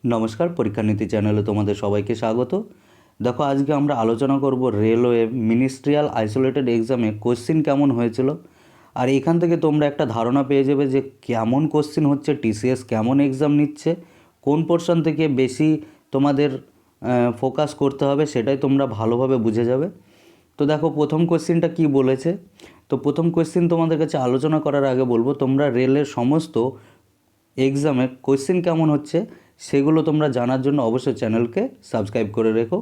নমস্কার, পরীক্ষা নীতি চ্যানেলে তোমাদের সবাইকে স্বাগত। দেখো, আজকে আমরা আলোচনা করব রেলওয়ে মিনিস্ট্রিয়াল আইসোলেটেড এক্সামে কোশ্চিন কেমন হয়েছিল। আর এখান থেকে তোমরা একটা ধারণা পেয়ে যাবে যে কেমন কোশ্চিন হচ্ছে, টিসিএস কেমন এক্সাম নিচ্ছে, কোন পোর্শন থেকে বেশি তোমাদের ফোকাস করতে হবে, সেটাই তোমরা ভালোভাবে বুঝে যাবে। তো দেখো, প্রথম কোশ্চিনটা কি বলেছে। তো প্রথম কোশ্চিন তোমাদের কাছে আলোচনা করার আগে বলবো, তোমরা রেলের সমস্ত এক্সামের কোশ্চেন কেমন হচ্ছে সেগুলো তোমরা জানার জন্য অবশ্যই চ্যানেলকে সাবস্ক্রাইব করে রেখো।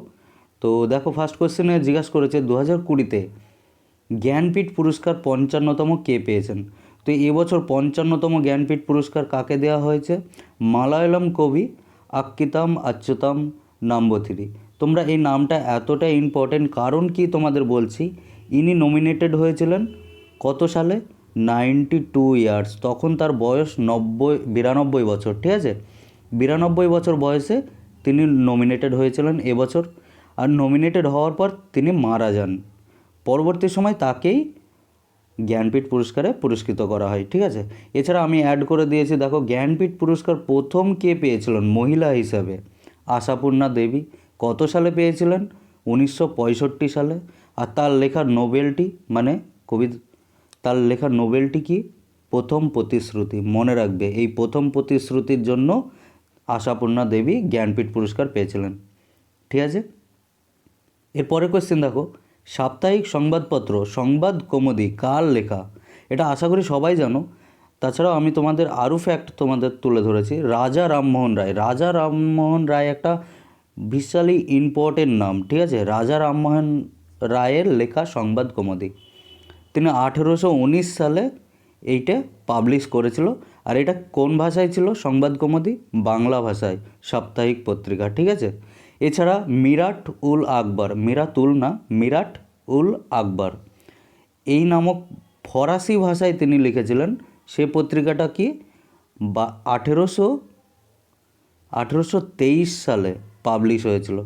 তো দেখো, ফার্স্ট কোশ্চেনে জিজ্ঞাসা করেছে 2020-তে জ্ঞানপীঠ পুরস্কার 55তম কে পেয়েছেন। তো এবছর 55তম জ্ঞানপীঠ পুরস্কার কাকে দেওয়া হয়েছে? মালায়ালাম কবি আক্কিতাম আচ্যুতাম নাম্বথিরি। তোমরা এই নামটা এতটা ইম্পর্টেন্ট, কারণ কি তোমাদের বলছি। ইনি নমিনেটেড হয়েছিলেন কত সালে? 92 ইয়ার্স। তখন তার বয়স 92 বছর, ঠিক আছে। 92 বছর বয়সে তিনি নমিনেটেড হয়েছিলেন এবছর। আর নমিনেটেড হওয়ার পর তিনি মারা যান। পরবর্তী সময় তাকেই জ্ঞানপীঠ পুরস্কারে পুরস্কৃত করা হয়, ঠিক আছে। এছাড়া আমি অ্যাড করে দিয়েছি, দেখো, জ্ঞানপীঠ পুরস্কার প্রথম কে পেয়েছিলেন মহিলা হিসাবে? আশাপূর্ণা দেবী। কত সালে পেয়েছিলেন? 1965 সালে। আর তার লেখা নোবেলটি মানে তার লেখা নোবেলটি কি? প্রথম প্রতিশ্রুতি। মনে রাখবে, এই প্রথম প্রতিশ্রুতির জন্য আশাপূর্ণা দেবী জ্ঞানপীঠ পুরস্কার পেয়েছিলেন, ঠিক আছে। এরপরে কোশ্চেন দেখো, সাপ্তাহিক সংবাদপত্র সংবাদ কৌমুদি কার লেখা? এটা আশা করি সবাই জানো। তাছাড়াও আমি তোমাদের আরও ফ্যাক্ট তোমাদের তুলে ধরেছি। রাজা রামমোহন রায়। রাজা রামমোহন রায় একটা বিশালই ইম্পর্টেন্ট নাম, ঠিক আছে। রাজা রামমোহন রায়ের লেখা সংবাদ কৌমুদি, তিনি 1819 সালে এইটা পাবলিশ করেছিল। আর এটা কোন ভাষায় ছিল সংবাদ কৌমুদি? বাংলা ভাষায়, সাপ্তাহিক পত্রিকা, ঠিক আছে। এছাড়া মিরাট উল আকবর, মিরাট উল আকবর এই নামক ফরাসি ভাষায় তিনি লিখেছিলেন। সে পত্রিকাটা কি? 1823 সালে পাবলিশ হয়েছিল।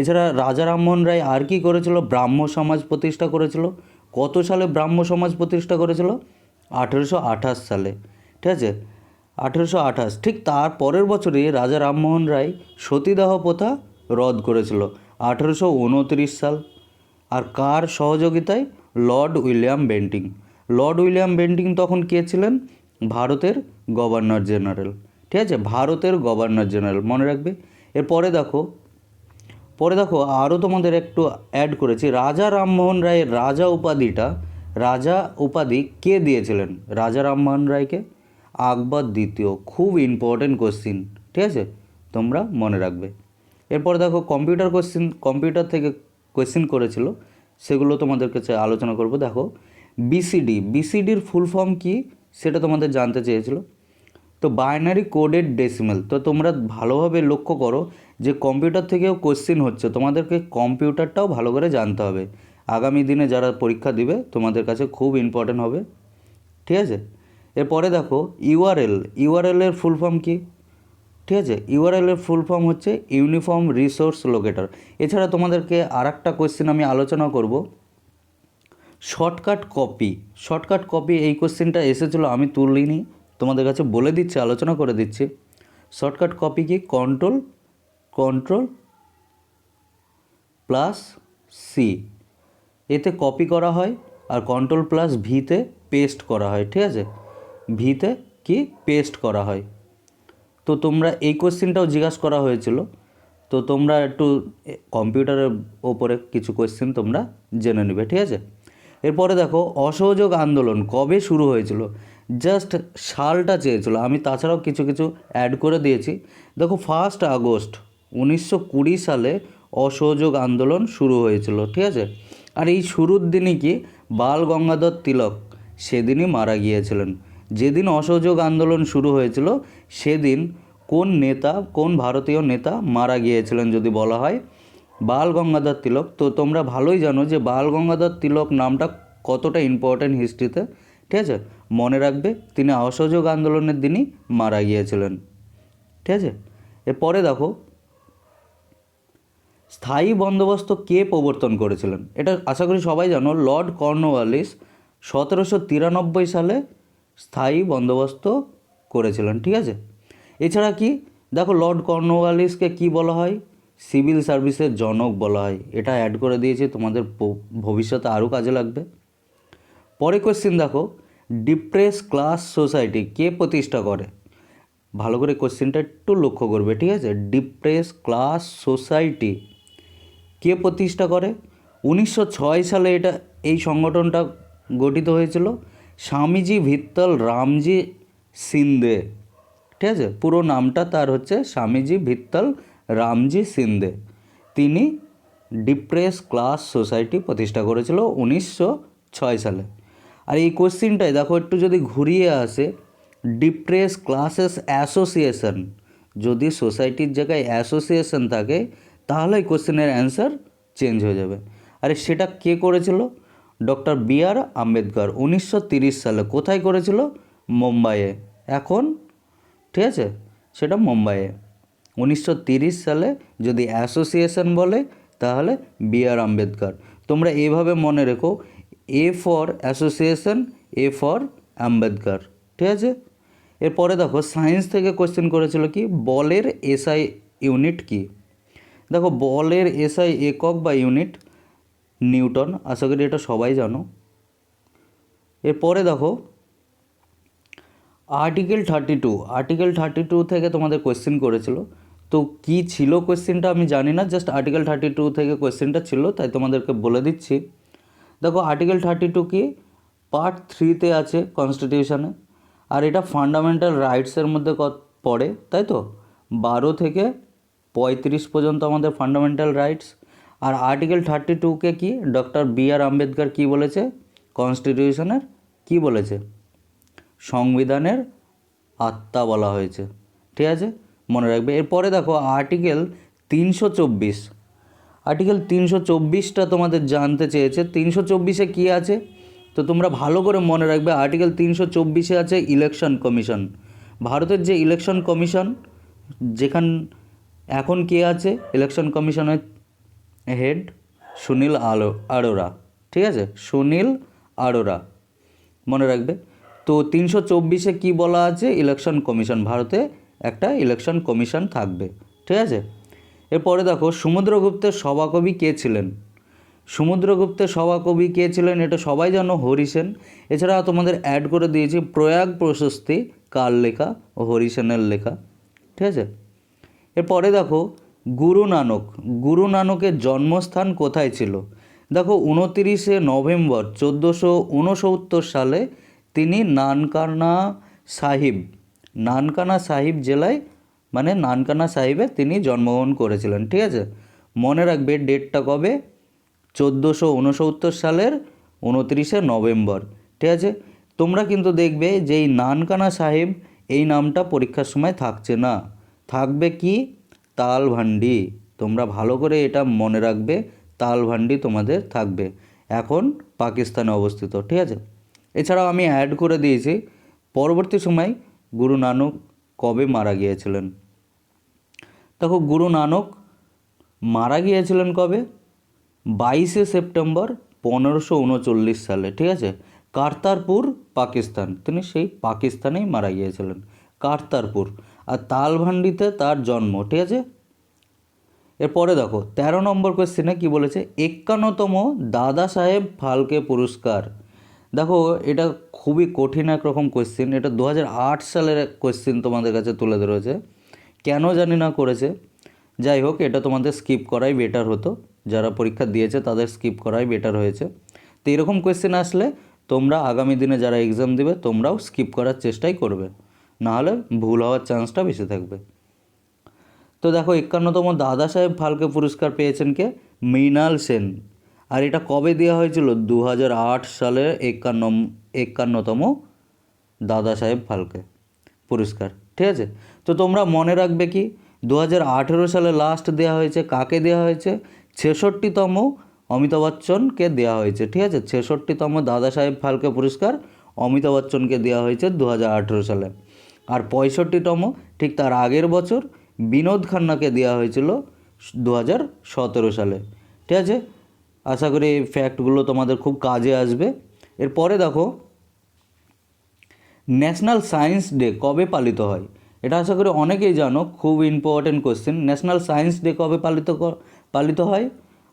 এছাড়া রাজা রামমোহন রায় আর কি করেছিল? ব্রাহ্ম সমাজ প্রতিষ্ঠা করেছিল। কত সালে ব্রাহ্ম সমাজ প্রতিষ্ঠা করেছিল? 1828 সালে, ঠিক আছে। 1828, ঠিক তার পরের বছরই রাজা রামমোহন রায় সতীদাহ প্রথা রদ করেছিল, 1829 সাল। আর কার সহযোগিতায়? Lord William Bentinck. Lord William Bentinck তখন কে ছিলেন? ভারতের গভর্নর জেনারেল, ঠিক আছে। ভারতের গভর্নর জেনারেল, মনে রাখবে। পরে দেখো আরও তোমাদের একটু অ্যাড করেছি। রাজা রামমোহন রায়ের রাজা উপাধি কে দিয়েছিলেন রাজা রামমোহন রায়কে? আকবর দ্বিতীয়। খুব ইম্পর্টেন্ট কোশ্চিন, ঠিক আছে, তোমরা মনে রাখবে। এরপর দেখো, কম্পিউটার থেকে কোশ্চিন করেছিল, সেগুলো তোমাদের কাছে আলোচনা করব। দেখো, বিসিডির ফুল ফর্ম কি সেটা তোমাদের জানতে চেয়েছিল। তো বাইনারি কোডেড ডেসিমেল। তো তোমরা ভালোভাবে লক্ষ্য করো যে কম্পিউটার থেকেও কোশ্চিন হচ্ছে, তোমাদেরকে কম্পিউটারটাও ভালো করে জানতে হবে। আগামী দিনে যারা পরীক্ষা দিবে তোমাদের কাছে খুব ইম্পর্টেন্ট হবে, ঠিক আছে। এরপরে দেখো, ইউআরএলের ফুল ফর্ম কি? ঠিক আছে, ইউআরএলের ফুল ফর্ম হচ্ছে ইউনিফর্ম রিসোর্স লোকেটর। এছাড়া তোমাদেরকে আর একটা কোশ্চেন আমি আলোচনা করব, শর্টকাট কপি। এই কোশ্চেনটা এসেছিলো, আমি তুলিনি, তোমাদের কাছে বলে দিচ্ছি, আলোচনা করে দিচ্ছি। শর্টকাট কপি কি? কন্ট্রোল প্লাস সি, এতে কপি করা হয়। আর কন্ট্রোল প্লাস ভিতে পেস্ট করা হয়, ঠিক আছে। ভিতে কি পেস্ট করা হয়। তো তোমরা এই কোশ্চেনটাও জিজ্ঞাসা করা হয়েছিল। তো তোমরা একটু কম্পিউটারের ওপরে কিছু কোশ্চেন তোমরা জেনে নেবে, ঠিক আছে। এরপরে দেখো, অসহযোগ আন্দোলন কবে শুরু হয়েছিল? জাস্ট সালটা চেয়েছিল, আমি তাছাড়াও কিছু কিছু অ্যাড করে দিয়েছি। দেখো, 1 আগস্ট 1920 সালে অসহযোগ আন্দোলন শুরু হয়েছিল, ঠিক আছে। আর এই শুরুর দিনই কি বাল গঙ্গাধর তিলক সেদিনই মারা গিয়েছিলেন। যেদিন অসহযোগ আন্দোলন শুরু হয়েছিল সেদিন কোন ভারতীয় নেতা মারা গিয়েছিলেন যদি বলা হয়? বাল গঙ্গাধর তিলক। তো তোমরা ভালোই জানো যে বাল গঙ্গাধর তিলক নামটা কতটা ইম্পর্ট্যান্ট হিস্ট্রিতে, ঠিক আছে। মনে রাখবে, তিনি অসহযোগ আন্দোলনের দিনই মারা গিয়েছিলেন, ঠিক আছে। এরপরে দেখো, স্থায়ী বন্দোবস্ত কে প্রবর্তন করেছিলেন? এটা আশা করি সবাই জানো, লর্ড কর্নওয়ালিস 1793 সালে স্থায়ী বন্দোবস্ত করেছিলেন, ঠিক আছে। এছাড়া কি দেখো লর্ড কর্নওয়ালিসকে কি বলা হয়? সিভিল সার্ভিসের জনক বলা হয়। এটা অ্যাড করে দিয়েছি, তোমাদের ভবিষ্যতে আরও কাজে লাগবে। পরে কোয়েশ্চেন দেখো, ডিপ্রেস ক্লাস সোসাইটি কে প্রতিষ্ঠা করে? ভালো করে কোয়েশ্চেনটা একটু লক্ষ্য করবে, ঠিক আছে? ডিপ্রেস ক্লাস সোসাইটি কে প্রতিষ্ঠা করে? 1906 সালে এই সংগঠনটা গঠিত হয়েছিল। স্বামীজি ভিত্তল রামজি সিন্দে, ঠিক আছে? পুরো নামটা তার হচ্ছে স্বামীজি ভিত্তল রামজি সিন্দে। তিনি ডিপ্রেস ক্লাস সোসাইটি প্রতিষ্ঠা করেছিল 1906 সালে। আর এই কোশ্চিনটাই দেখো একটু যদি ঘুরিয়ে আসে, ডিপ্রেস ক্লাসেস অ্যাসোসিয়েশন, যদি সোসাইটির জায়গায় অ্যাসোসিয়েশন থাকে তাহলে এই কোশ্চেনের অ্যান্সার চেঞ্জ হয়ে যাবে। আরে সেটা কে করেছিল? Doctor B.R.. আম্বেদকর 1930 সালে। কোথায় করেছিল? মুম্বাইয়ে। এখন ঠিক আছে, সেটা মুম্বাইয়ে 1930 সালে। যদি অ্যাসোসিয়েশন বলে তাহলে বি.আর. আম্বেদকর। তোমরা এইভাবে মনে রেখো, A for association, A for Ambedkar, ঠিক আছে? এরপরে দেখো সায়েন্স থেকে কোশ্চেন করেছিল কি, বলের এসআই ইউনিট কি? দেখো বলের এসআই একক বা ইউনিট নিউটন, আশা করি এটা সবাই জানো। এরপরে দেখো আর্টিকেল 32 থেকে তোমাদের কোয়েশ্চেন করেছিল। তো কি ছিল কোয়েশ্চেনটা আমি জানি না, জাস্ট আর্টিকেল 32 থেকে কোয়েশ্চেনটা ছিল, তাই তোমাদেরকে বলে দিচ্ছি। দেখো আর্টিকেল 32 কি, পার্ট 3-তে আছে কনস্টিটিউশনে, আর এটা ফান্ডামেন্টাল রাইটসের মধ্যে পড়ে, তাই তো? 12 থেকে 35 পর্যন্ত আমাদের ফান্ডামেন্টাল রাইটস। আর আর্টিকেল 32-কে কি ডক্টর বি.আর. আম্বেদকর কী বলেছে? কনস্টিটিউশনের কি বলেছে? সংবিধানের আত্মা বলা হয়েছে, ঠিক আছে? মনে রাখবে। এরপরে দেখো আর্টিকেল 324। আর্টিকেল 324টা তোমাদের জানতে চেয়েছে, 324-এ কী আছে? তো তোমরা ভালো করে মনে রাখবে, আর্টিকেল 324-এ আছে ইলেকশন কমিশন। ভারতের যে ইলেকশন কমিশন, এখন কে আছে ইলেকশন কমিশনের হেড? সুনীল আরোরা, ঠিক আছে? সুনীল আরোরা, মনে রাখবে। তো 324-এ কী বলা আছে? ইলেকশন কমিশন, ভারতে একটা ইলেকশন কমিশন থাকবে, ঠিক আছে? এরপরে দেখো সমুদ্রগুপ্তের সভাকবি কে ছিলেন? সমুদ্রগুপ্তের সভাকবি কে ছিলেন এটা সবাই জানো, হরিসেন। এছাড়া তোমাদের অ্যাড করে দিয়েছি প্রয়াগ প্রশস্তি কার লেখা? হরিসেনের লেখা, ঠিক আছে? এরপরে দেখো গুরু নানকের জন্মস্থান কোথায় ছিল? দেখো 29 নভেম্বর 1469 সালে তিনি নানকানা সাহিব জেলায়, মানে নানকানা সাহিবে তিনি জন্মগ্রহণ করেছিলেন, ঠিক আছে? মনে রাখবে ডেটটা কবে? 1469 সালের 29 নভেম্বর, ঠিক আছে? তোমরা কিন্তু দেখবে যে এই নানকানা সাহিব এই নামটা পরীক্ষার সময় থাকছে না, থাকবে কি? তালভান্ডি। তোমরা ভালো করে এটা মনে রাখবে, তালভান্ডি তোমাদের থাকবে, এখন পাকিস্তানে অবস্থিত, ঠিক আছে? এছাড়াও আমি অ্যাড করে দিয়েছি পরবর্তী সময় গুরু নানক কবে মারা গিয়েছিলেন। দেখো গুরু নানক মারা গিয়েছিলেন কবে? 22 সেপ্টেম্বর 1539 সালে, ঠিক আছে? কারতারপুর, পাকিস্তান। তিনি সেই পাকিস্তানেই মারা গিয়েছিলেন, কারতারপুর। আর তালভান্ডিতে তার জন্ম, ঠিক আছে? এরপরে দেখো 13 নম্বর কোয়েশ্চেনে কী বলেছে? 51তম দাদা সাহেব ফালকে পুরস্কার। দেখো এটা খুবই কঠিন একরকম কোয়েশ্চেন, এটা 2008 সালের কোয়েশ্চেন তোমাদের কাছে তুলে ধরেছে, কেন জানি না করেছে। যাই হোক, এটা তোমাদের স্কিপ করাই বেটার হতো, যারা পরীক্ষা দিয়েছে তাদের স্কিপ করাই বেটার হয়েছে। তো এরকম কোয়েশ্চেন আসলে তোমরা আগামী দিনে যারা এক্সাম দেবে তোমরাও স্কিপ করার চেষ্টাই করবে, নাহলে ভুল হওয়ার চান্সটা বেশি থাকবে। তো দেখো 51তম দাদা সাহেব ফালকে পুরস্কার পেয়েছেন কে? মৃণাল সেন। আর এটা কবে দেওয়া হয়েছিল? 2008 সালে 51তম দাদা সাহেব ফালকে পুরস্কার, ঠিক আছে? তো তোমরা মনে রাখবে কি 2018 সালে লাস্ট দেওয়া হয়েছে, কাকে দেওয়া হয়েছে? 66তম অমিতাভ বচ্চনকে দেওয়া হয়েছে, ঠিক আছে? 66তম দাদা সাহেব ফালকে পুরস্কার অমিতাভ বচ্চনকে দেওয়া হয়েছে 2018 সালে। আর 65তম ঠিক তার আগের বছর বিনোদ খান্নাকে দেওয়া হয়েছিল 2017 সালে, ঠিক আছে? আশা করি এই ফ্যাক্টগুলো তোমাদের খুব কাজে আসবে। এরপরে দেখো ন্যাশনাল সায়েন্স ডে কবে পালিত হয়? এটা আশা করি অনেকেই জানো, খুব important question. National science day কবে পালিত হয়?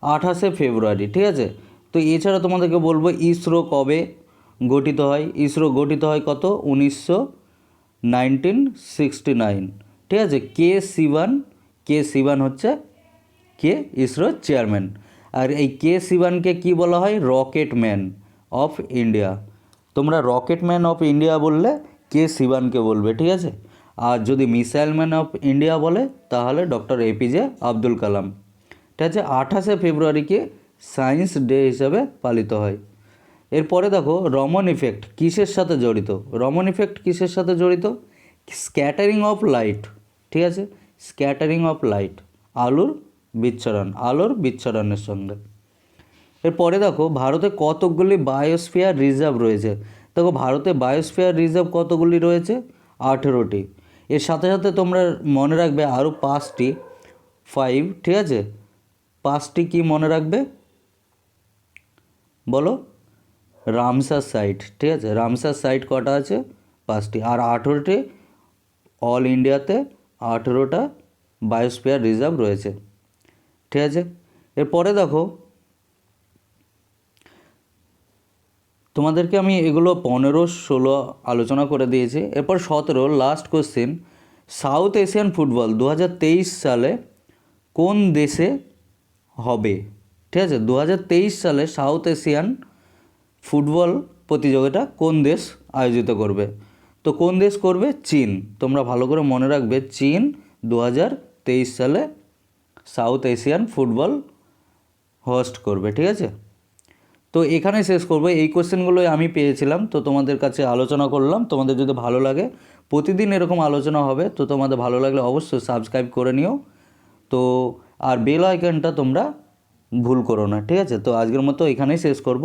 28শে ফেব্রুয়ারি, ঠিক আছে। তো এছাড়া তোমাদেরকে বলবো ইসরো কবে গঠিত হয়? ইসরো গঠিত হয় কত? 1969, ঠিক আছে। কে সিবান হচ্ছে ইসরোর চেয়ারম্যান। আর এই কে সিবানকে কি বলা হয়? Rocket man of India. তোমরা রকেট ম্যান অফ ইন্ডিয়া বললে কে সিবানকে বলবে, ঠিক আছে। আর যদি মিসাইল ম্যান অফ ইন্ডিয়া বলে তাহলে ডক্টর এপিজে আব্দুল কালাম, ঠিক আছে। 28শে ফেব্রুয়ারিকে সায়েন্স ডে হিসাবে পালিত হয়। এরপরে দেখো রমন ইফেক্ট কিসের সাথে জড়িত? রমন ইফেক্ট কিসের সাথে জড়িত? স্ক্যাটারিং অফ লাইট, ঠিক আছে। স্ক্যাটারিং অফ লাইট, আলোর বিচ্ছুরণের সঙ্গে। এরপরে দেখো ভারতে কতগুলি বায়োস্ফিয়ার রিজার্ভ রয়েছে? দেখো ভারতে বায়োস্ফিয়ার রিজার্ভ কতগুলি রয়েছে? 18টি। এর সাথে সাথে তোমরা মনে রাখবে আরও 5টি, ঠিক আছে। 5টি কি মনে রাখবে বলো? রামসার সাইট, ঠিক আছে। রামসার সাইট কটা আছে? 5টি। আর 18টি অল ইন্ডিয়াতে 18টা বায়োস্ফিয়ার রিজার্ভ রয়েছে, ঠিক আছে। এরপরে দেখো তোমাদেরকে আমি এগুলো 15, 16 আলোচনা করে দিয়েছি। এরপর 17 last question, south Asian football 2023 সালে কোন দেশে হবে? ঠিক আছে, 2023 সালে সাউথ এশিয়ান ফুটবল প্রতিযোগিতা কোন দেশ আয়োজিত করবে? তো কোন দেশ করবে? চীন। তোমরা ভালো করে মনে রাখবে, চীন 2023 সালে সাউথ এশিয়ান ফুটবল হোস্ট করবে, ঠিক আছে। তো এখানে শেষ করবো। এই কোশ্চেনগুলোই আমি পেয়েছিলাম, তো তোমাদের কাছে আলোচনা করলাম। তোমাদের যদি ভালো লাগে, প্রতিদিন এরকম আলোচনা হবে, তো তোমাদের ভালো লাগলে অবশ্যই সাবস্ক্রাইব করে নিও। তো আর বেল আইকনটা তোমরা ভুল করো না, ঠিক আছে। তো আজকের মতো এখানেই শেষ করব।